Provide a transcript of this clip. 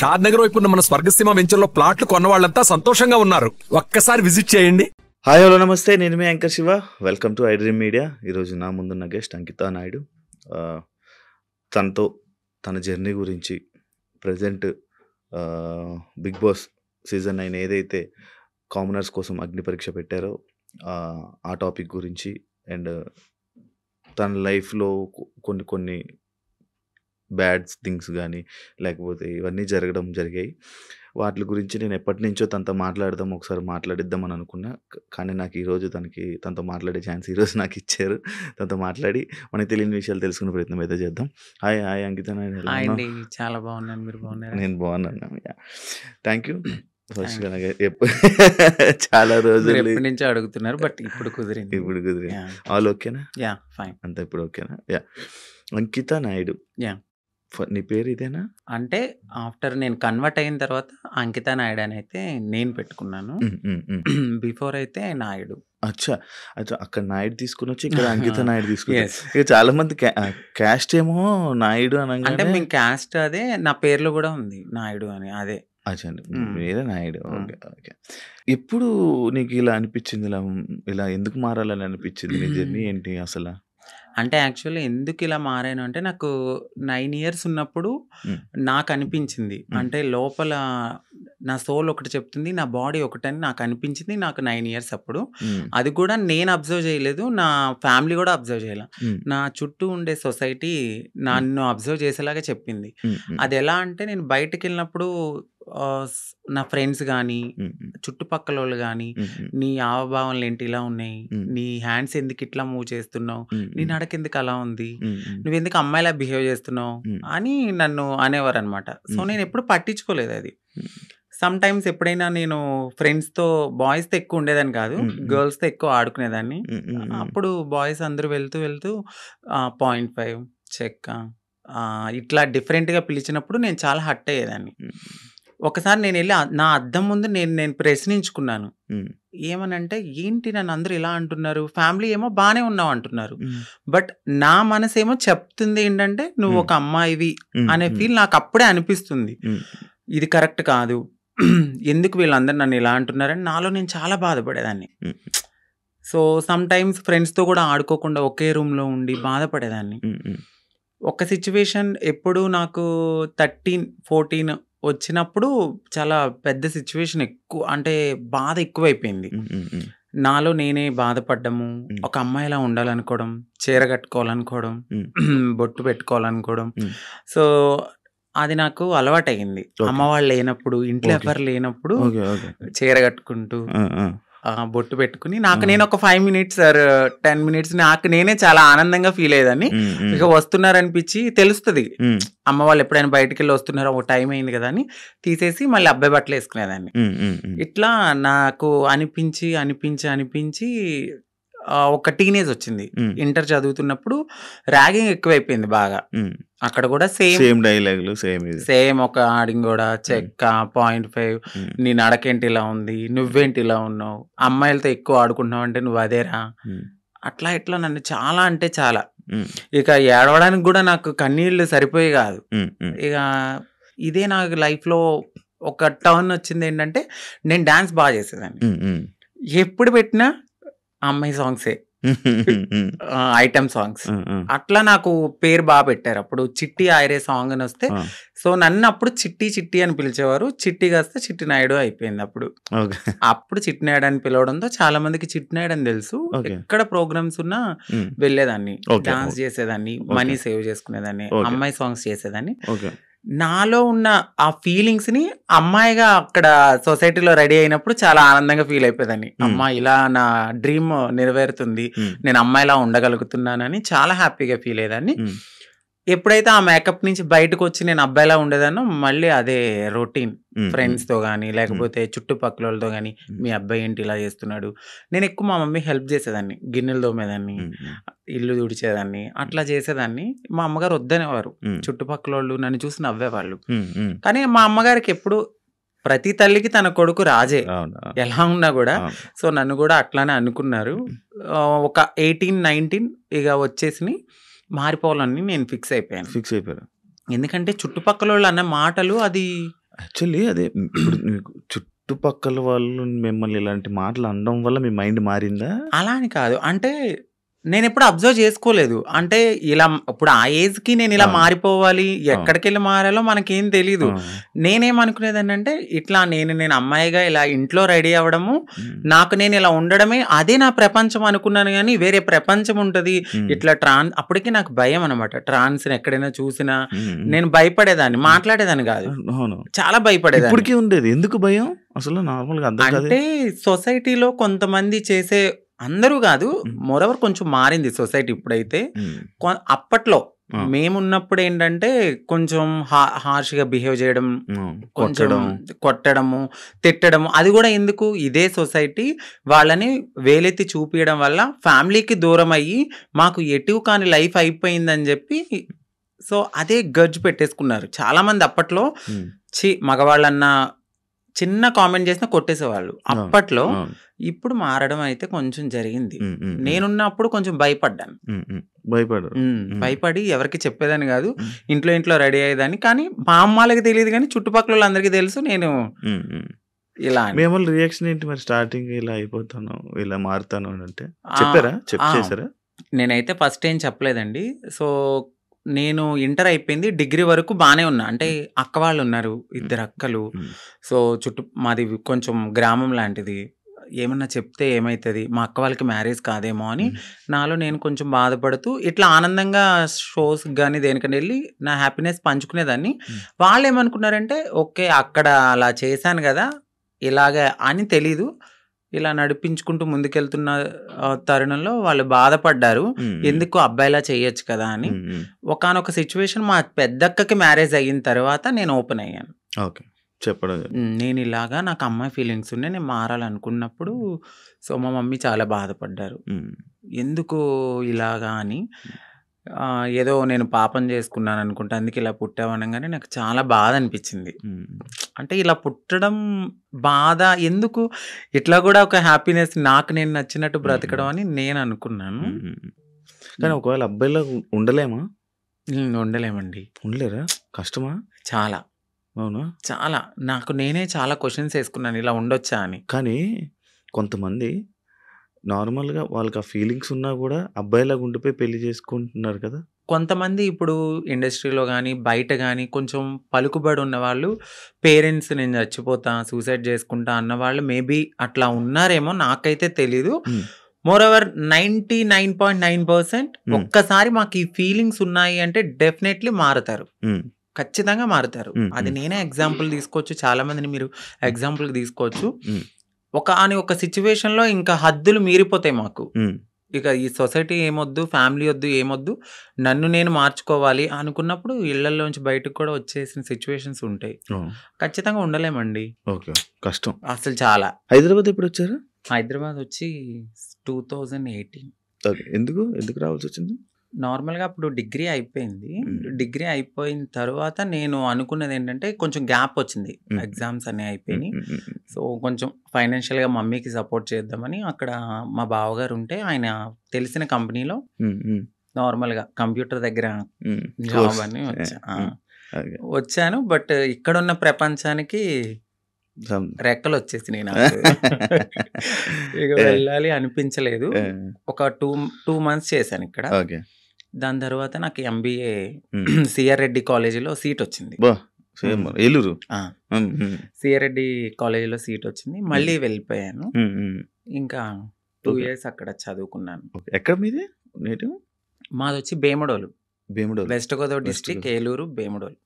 షాద్ నగర్ వైపు ఉన్న మన స్వర్గసీమ వెంచర్లో ప్లాట్లు కొన్న వాళ్ళంతా సంతోషంగా ఉన్నారు. ఒక్కసారి విజిట్ చేయండి. హాయ్ హలో నమస్తే, నేను మీ anchor Shiva. Welcome to iDream Media. ఈరోజు నా ముందున్న గెస్ట్ అంకితా నాయుడు. తనతో తన జర్నీ గురించి, ప్రజెంట్ బిగ్ బాస్ సీజన్ 9 ఏదైతే కామనర్స్ కోసం అగ్ని పరీక్ష పెట్టారో ఆ టాపిక్ గురించి, అండ్ తన లైఫ్లో కొన్ని బ్యాడ్ థింగ్స్ కానీ లేకపోతే ఇవన్నీ జరిగాయి. వాటి గురించి నేను ఎప్పటి నుంచో తనతో ఒకసారి మాట్లాడిద్దామని అనుకున్నా. కానీ నాకు ఈరోజు తనతో మాట్లాడే ఛాన్స్ ఈరోజు నాకు ఇచ్చారు. తనతో మాట్లాడి మనకి తెలియని విషయాలు తెలుసుకునే ప్రయత్నం అయితే చేద్దాం. హాయ్ అంకిత నాయుడు. చాలా బాగున్నాను, మీరు బాగున్నారు? నేను బాగున్నాను. Thank you. ఫస్ట్ చాలా రోజులు నుంచి అడుగుతున్నారు, బట్ ఇప్పుడు కుదిరింది. ఆల్ ఓకేనా? Yeah fine. అంతా ఇప్పుడు ఓకేనా? యా. అంకిత నాయుడు, యా. నీ పేరు ఇదేనా? అంటే ఆఫ్టర్ నేను కన్వర్ట్ అయిన తర్వాత అంకిత నాయుడు అని అయితే నేను పెట్టుకున్నాను. బిఫోర్ అయితే నాయుడు. అచ్చా, అక్కడ నాయుడు తీసుకుని వచ్చి ఇక్కడ అంకిత నాయుడు తీసుకున్నారు. ఇక చాలా మంది క్యాస్ట్ ఏమో నాయుడు అంటే మేము క్యాస్ట్ అదే, నా పేర్లో కూడా ఉంది నాయుడు అని. అదే అచ్చండి, మీరే నాయుడు. Okay okay. ఎప్పుడు నీకు ఇలా అనిపించింది, ఇలా ఎందుకు మారాలని అనిపించింది? నీ జర్నీ ఏంటి అసలు? అంటే యాక్చువల్లీ ఎందుకు ఇలా మారాను అంటే, నాకు 9 years ఉన్నప్పుడు నాకు అనిపించింది, అంటే లోపల నా సోల్ ఒకటి చెప్తుంది, నా బాడీ ఒకటని నాకు అనిపించింది. నాకు 9 years అప్పుడు. అది కూడా నేను అబ్జర్వ్ చేయలేదు, నా ఫ్యామిలీ కూడా అబ్జర్వ్ చేయలే. నా చుట్టూ ఉండే సొసైటీ నన్ను అబ్జర్వ్ చేసేలాగా చెప్పింది. అది ఎలా అంటే, నేను బయటకు వెళ్ళినప్పుడు నా ఫ్రెండ్స్ కానీ చుట్టుపక్కల వాళ్ళు కానీ, నీ హావభావాలు ఏంటి ఇలా ఉన్నాయి, నీ హ్యాండ్స్ ఎందుకు ఇట్లా మూవ్ చేస్తున్నావు, నీ నడక ఎందుకు అలా ఉంది, నువ్వెందుకు అమ్మాయిలా బిహేవ్ చేస్తున్నావు అని నన్ను అనేవారు అనమాట. సో నేను ఎప్పుడు పట్టించుకోలేదు అది. సమ్ టైమ్స్ ఎప్పుడైనా నేను ఫ్రెండ్స్తో, బాయ్స్తో ఎక్కువ ఉండేదాన్ని కాదు, గర్ల్స్తో ఎక్కువ ఆడుకునేదాన్ని. అప్పుడు బాయ్స్ అందరూ వెళ్తూ 0.5 చెక్క ఇట్లా డిఫరెంట్గా పిలిచినప్పుడు నేను చాలా హర్ట్ అయ్యేదాన్ని. ఒకసారి నేను వెళ్ళి నా అద్దం ముందు నేను ప్రశ్నించుకున్నాను. ఏమనంటే, ఏంటి నన్ను అందరూ ఇలా అంటున్నారు, ఫ్యామిలీ ఏమో బాగానే ఉన్నావు అంటున్నారు, బట్ నా మనసు ఏమో చెప్తుంది ఏంటంటే నువ్వు ఒక అమ్మాయివి అనే ఫీల్ నాకు అప్పుడే అనిపిస్తుంది. ఇది కరెక్ట్ కాదు, ఎందుకు వీళ్ళందరూ నన్ను ఇలా అంటున్నారని నాలో నేను చాలా బాధపడేదాన్ని. సో సమ్ టైమ్స్ ఫ్రెండ్స్తో కూడా ఆడుకోకుండా ఒకే రూమ్లో ఉండి బాధపడేదాన్ని. ఒక సిచ్యువేషన్ ఎప్పుడు నాకు 13-14 వచ్చినప్పుడు చాలా పెద్ద సిచ్యువేషన్, ఎక్కువ అంటే బాధ ఎక్కువైపోయింది. నాలో నేనే బాధపడ్డము, ఒక అమ్మాయిలా ఉండాలనుకోవడం, చీర కట్టుకోవాలనుకోవడం, బొట్టు పెట్టుకోవాలనుకోవడం. సో అది నాకు అలవాటయింది. అమ్మ వాళ్ళు లేనప్పుడు, ఇంట్లో ఎవరు లేనప్పుడు చీర కట్టుకుంటూ బొట్టు పెట్టుకుని నాకు నేను ఒక 5 minutes or 10 minutes నాకు నేనే చాలా ఆనందంగా ఫీల్ అయ్యేదాన్ని. ఇక వస్తున్నారనిపించి తెలుస్తుంది, అమ్మ వాళ్ళు ఎప్పుడైనా బయటకు వెళ్ళి వస్తున్నారో, ఒక టైం అయింది కదా అని తీసేసి మళ్ళీ అబ్బాయి బట్టలు వేసుకునేదాన్ని. ఇట్లా నాకు అనిపించి ఒక టీనేజ్ వచ్చింది. ఇంటర్ చదువుతున్నప్పుడు ర్యాగింగ్ ఎక్కువైపోయింది బాగా. అక్కడ కూడా సేమ్ డైలాగులు, సేమ్ ఒక ఆడింగ్ కూడా, చెక్క 0.5 నీ నడకేంటి ఇలా ఉంది, నువ్వేంటి ఇలా ఉన్నావు, అమ్మాయిలతో ఎక్కువ ఆడుకుంటున్నావు అంటే నువ్వు అదేరా, అట్లా ఇట్లా నన్ను చాలా అంటే చాలా, ఇక ఏడవడానికి కూడా నాకు కన్నీళ్ళు సరిపోయి కాదు. ఇక ఇదే నాకు లైఫ్లో ఒక టర్న్ వచ్చింది. ఏంటంటే, నేను డాన్స్ బాగా చేసేదాన్ని. ఎప్పుడు పెట్టినా అమ్మాయి సాంగ్సే, ఐటమ్ సాంగ్స్. అట్లా నాకు పేరు బాగా పెట్టారు. అప్పుడు చిట్టి ఆయరే సాంగ్ అని వస్తే, సో నన్ను అప్పుడు చిట్టి అని పిలిచేవారు. చిట్టి కాస్తే చిట్టి నాయుడు అయిపోయింది. అప్పుడు చిట్టి నాయుడు అని పిలవడంతో చాలా మందికి చిట్టి నాయుడు అని తెలుసు. ఎక్కడ ప్రోగ్రామ్స్ ఉన్నా వెళ్ళేదాన్ని, డాన్స్ చేసేదాన్ని, మనీ సేవ్ చేసుకునేదాన్ని, అమ్మాయి సాంగ్స్ చేసేదాన్ని. నాలో ఉన్న ఆ ఫీలింగ్స్ ని అమ్మాయిగా అక్కడ సొసైటీలో రెడీ అయినప్పుడు చాలా ఆనందంగా ఫీల్ అయిపోయేదాన్ని. అమ్మా, ఇలా నా డ్రీమ్ నెరవేరుతుంది, నేను అమ్మాయిలా ఉండగలుగుతున్నానని చాలా హ్యాపీగా ఫీల్ అయ్యేదాన్ని. ఎప్పుడైతే ఆ మేకప్ నుంచి బయటకు వచ్చి నేను అబ్బాయిలా ఉండేదానో, మళ్ళీ అదే రొటీన్, ఫ్రెండ్స్తో కానీ లేకపోతే చుట్టుపక్కల వాళ్ళతో కానీ, మీ అబ్బాయి ఏంటి ఇలా చేస్తున్నాడు. నేను ఎక్కువ మా మమ్మీ హెల్ప్ చేసేదాన్ని, గిన్నెలు తోమేదాన్ని, ఇల్లు తుడిచేదాన్ని, అట్లా చేసేదాన్ని. మా అమ్మగారు వద్దనేవారు, చుట్టుపక్కల వాళ్ళు నన్ను చూసి నవ్వేవాళ్ళు. కానీ మా అమ్మగారికి ఎప్పుడు, ప్రతి తల్లికి తన కొడుకు రాజే ఎలా ఉన్నా కూడా, సో నన్ను కూడా అట్లానే అనుకున్నారు. ఒక 18-19 ఇక వచ్చేసి మారిపోవాలని నేను ఫిక్స్ అయిపోయాను. ఎందుకంటే చుట్టుపక్కల వాళ్ళు అన్న మాటలు అది యాక్చువల్లీ అదే ఇప్పుడు మీకు చుట్టుపక్కల వాళ్ళు మిమ్మల్ని ఇలాంటి మాటలు అనడం వల్ల మీ మైండ్ మారిందా? అలా అని కాదు. అంటే నేనెప్పుడు అబ్జర్వ్ చేసుకోలేదు. అంటే ఇలా ఇప్పుడు ఆ ఏజ్‌కి నేను ఇలా అవును. మారిపోవాలి, అవును. ఎక్కడికెళ్ళి మారాలో మనకేం తెలీదు. ఆ. నేనేమనుకునేదాన్నంటే ఇట్లా నేను అమ్మాయిగా ఇలా ఇంట్లో రెడీ అవ్వడము, ఉమ్. నాకు నేను ఇలా ఉండడమే అదే నా ప్రపంచం అనుకున్నాను గానీ, వేరే ప్రపంచం ఉంటది. ఉమ్. ఇట్లా అప్పటికి నాకు భయం అనమాట. ట్రాన్స్‌ని ఎక్కడైనా చూసినా ఉమ్. నేను భయపడేదాన్ని. మాట్లాడేదాన్ని కాదు. అవును. చాలా భయపడేదాన్ని. ఇప్పటికీ ఉండేది. ఎందుకు భయం? అసలు నార్మల్‌గా అర్థం కాదు. అంటే సొసైటీలో కొంతమంది చేసే అందరూ కాదు. మోరోవర్ కొంచెం మారింది సొసైటీ ఇప్పుడైతే. అప్పట్లో మేమున్నప్పుడు ఏంటంటే కొంచెం హార్ష్‌గా బిహేవ్ చేయడం, కొంచెం కొట్టడము, తిట్టడము. అది కూడా ఎందుకు? ఇదే సొసైటీ వాళ్ళని వేలెత్తి చూపియడం వల్ల ఫ్యామిలీకి దూరం అయ్యి మాకు ఎటు కాని లైఫ్ అయిపోయిందని చెప్పి సో అదే గర్జ్ పెట్టేసుకున్నారు చాలా మంది. అప్పట్లో మగవాళ్ళన్న చిన్న కామెంట్ చేసినా కొట్టేసేవాళ్ళు అప్పట్లో. ఇప్పుడు మారడం అయితే కొంచెం జరిగింది. నేనున్నప్పుడు కొంచెం భయపడ్డాను. భయపడి ఎవరికి చెప్పేదాన్ని కాదు. ఇంట్లో రెడీ అయ్యేదాన్ని. కానీ మా అమ్మాలకి తెలియదు కానీ చుట్టుపక్కల వాళ్ళందరికీ తెలుసు నేను ఇలా. మేము రియాక్షన్ ఏంటి మరి? స్టార్టింగ్ ఇలా అయిపోతాను, ఇలా మారుతాను అంటే చెప్పారా? చేశారా? నేనైతే ఫస్ట్ ఏం చెప్పలేదండి. సో నేను ఇంటర్ అయిపోయింది. డిగ్రీ వరకు బానే ఉన్నా. అంటే అక్క వాళ్ళు ఉన్నారు, 2 అక్కలు. సో మాది కొంచెం గ్రామం లాంటిది. ఏమన్నా చెప్తే ఏమైతుంది, మా అక్క వాళ్ళకి మ్యారేజ్ కాదేమో అని నాలో నేను కొంచెం బాధపడుతూ ఇట్లా ఆనందంగా షోస్ కానీ దేనికని వెళ్ళి నా హ్యాపీనెస్ పంచుకునేదాన్ని. వాళ్ళు ఏమనుకున్నారంటే ఓకే అక్కడ అలా చేశాను కదా ఇలాగ అని తెలీదు. ఇలా నడిపించుకుంటూ ముందుకెళ్తున్న తరుణంలో వాళ్ళు బాధపడ్డారు. ఎందుకు అబ్బాయిలా చేయొచ్చు కదా అని. ఒకానొక సిచ్యువేషన్ మా పెద్దక్కకి మ్యారేజ్ అయిన తర్వాత నేను ఓపెన్ అయ్యాను. ఓకే, చెప్పడం నేను ఇలాగా నాకు అమ్మాయి ఫీలింగ్స్ ఉన్నాయి, నేను మారాలనుకున్నప్పుడు. సో మా మమ్మీ చాలా బాధపడ్డారు. ఎందుకు ఇలాగా అని. ఏదో నేను పాపం చేసుకున్నాను అనుకుంటా, అందుకే ఇలా పుట్టావనగానే నాకు చాలా బాధ అనిపించింది. అంటే ఇలా పుట్టడం బాధ ఎందుకు, ఇట్లా కూడా ఒక హ్యాపీనెస్ నాకు నేను నచ్చినట్టు బ్రతకడం అని నేను అనుకున్నాను. కానీ ఒకవేళ అబ్బాయిలో ఉండలేమా? ఉండలేమండి. ఉండలేరా? కష్టమా? చాలా. అవునా? చాలా. నాకు నేనే చాలా క్వశ్చన్స్ వేసుకున్నాను ఇలా ఉండొచ్చా అని. కానీ కొంతమంది నార్మల్గా వాళ్ళకి ఆ ఫీలింగ్స్ ఉన్నా కూడా అబ్బాయిలాగా ఉండిపోయి పెళ్లి చేసుకుంటున్నారు కదా. కొంతమంది ఇప్పుడు ఇండస్ట్రీలో కానీ బయట కానీ కొంచెం పలుకుబడి ఉన్న వాళ్ళు పేరెంట్స్ నేను చచ్చిపోతా సూసైడ్ చేసుకుంటా అన్న వాళ్ళు మేబీ అట్లా ఉన్నారేమో, నాకైతే తెలీదు. మోరోవర్ 99.9% ఒక్కసారి మాకు ఈ ఫీలింగ్స్ ఉన్నాయి అంటే డెఫినెట్లీ మారుతారు, ఖచ్చితంగా మారుతారు. అది నేనే ఎగ్జాంపుల్ తీసుకోవచ్చు, చాలా మందిని మీరు ఎగ్జాంపుల్ తీసుకోవచ్చు. ఒక సిచ్యువేషన్ లో ఇంకా హద్దులు మీరిపోతాయి మాకు. ఇక ఈ సొసైటీ ఏమొద్దు, ఫ్యామిలీ వద్దు, ఏమొద్దు, నన్ను నేను మార్చుకోవాలి అనుకున్నప్పుడు ఇళ్లలోంచి బయటకు కూడా వచ్చేసిన సిచ్యువేషన్స్ ఉంటాయి. ఖచ్చితంగా ఉండలేమండి. ఓకే, కష్టం అసలు చాలా. హైదరాబాద్ ఎప్పుడు వచ్చారు? హైదరాబాద్ వచ్చి 2018. ఓకే, ఎందుకు రావాల్సి వచ్చింది? నార్మల్గా అప్పుడు డిగ్రీ అయిపోయింది. డిగ్రీ అయిపోయిన తర్వాత నేను అనుకున్నది ఏంటంటే కొంచెం గ్యాప్ వచ్చింది, ఎగ్జామ్స్ అన్నీ అయిపోయినాయి. సో కొంచెం ఫైనాన్షియల్గా మమ్మీకి సపోర్ట్ చేద్దామని అక్కడ మా బావగారు ఉంటే ఆయన తెలిసిన కంపెనీలో నార్మల్గా కంప్యూటర్ దగ్గర జాబ్ అని వచ్చాను. బట్ ఇక్కడున్న ప్రపంచానికి రెక్కలు వచ్చేసినాయి నాకు. ఇక వెళ్ళాలి అనిపించలేదు. ఒక 2 months చేశాను ఇక్కడ. దాని తర్వాత నాకు ఎంబీఏ సిఆర్ రెడ్డి కాలేజీలో సీట్ వచ్చింది. ఏలూరు సిఆర్ రెడ్డి కాలేజీలో సీట్ వచ్చింది. మళ్ళీ వెళ్ళిపోయాను. ఇంకా 2 years అక్కడ చదువుకున్నాను. ఎక్కడ మీది నేటివ్? మాది వచ్చి భీమడోలు, భీమడోలు, వెస్ట్ గోదావరి డిస్ట్రిక్ట్, ఏలూరు, భీమడోలు.